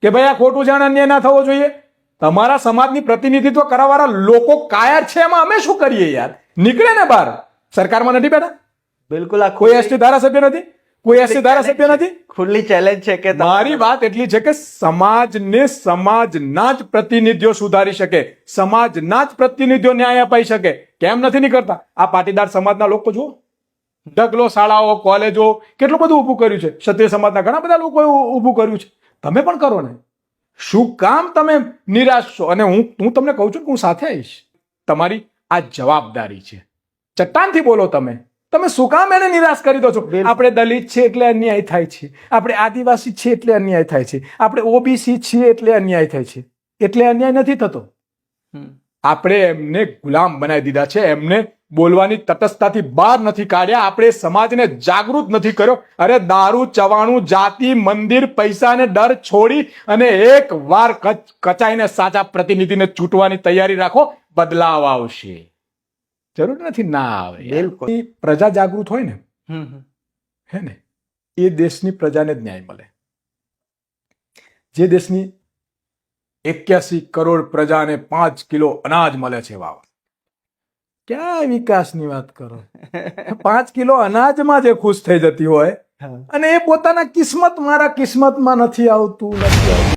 કે ભાઈ આ ખોટું જાણ અન્યાય ના થવો જોઈએ? તમારા સમાજની પ્રતિનિધિત્વ કરવાવાળા લોકો કાયર છે, એમાં અમે શું કરીએ યાર? નીકળે ને બહાર. સરકારમાં નથી બેઠા, બિલકુલ. આ કોઈ એસટી ધારાસભ્ય નથી, કોઈ એસટી ધારાસભ્ય નથી. ખુલ્લી ચેલેન્જ છે કે મારી વાત એટલી છે કે સમાજને સમાજના જ પ્રતિનિધિઓ સુધારી શકે, સમાજના જ પ્રતિનિધિઓ ન્યાય અપાઈ શકે. કેમ નથી નીકળતા? આ પાટીદાર સમાજના લોકો જુઓ, ઢગલો શાળાઓ, કોલેજો, કેટલું બધું ઊભું કર્યું છે. ક્ષત્રિય સમાજના ઘણા બધા લોકોએ ઊભું કર્યું છે. તમે પણ કરો ને. શું કામ તમે નિરાશ છો? અને હું તમને કહું છું કે હું સાથે આવીશ. તમારી આ જવાબદારી છે. ચટ્ટાનથી બોલો તમે. તમે શું કામ એને નિરાશ કરી દો છો? આપણે દલિત છે એટલે અન્યાય થાય છે, આપણે આદિવાસી છે એટલે અન્યાય થાય છે, આપણે ઓબીસી છીએ એટલે અન્યાય થાય છે. એટલે અન્યાય નથી થતો. આપણે એમને ગુલામ બનાવી દીધા છે, એમને બોલવાની તટસ્થતાથી બહાર નથી કાઢ્યા, આપણે સમાજને જાગૃત નથી કર્યો. અરે દારૂ, ચવાણું, જાતિ, મંદિર, પૈસાને ડર છોડી અને એક વાર કચાઈને સાચા પ્રતિનિધિને ચૂંટવાની તૈયારી રાખો, બદલાવ આવશે. જરૂર નથી ના આવે. બિલકુલ. પ્રજા જાગૃત હોય ને, હે ને, એ દેશની પ્રજાને જ ન્યાય મળે. જે દેશની 81 કરોડ પ્રજાને 5 કિલો અનાજ મળે છે, વાવ, ક્યાં વિકાસની વાત કરો? 5 કિલો અનાજમાં જે ખુશ થઈ જતી હોય, અને એ પોતાના કિસ્મત, મારા કિસ્મતમાં નથી આવતું.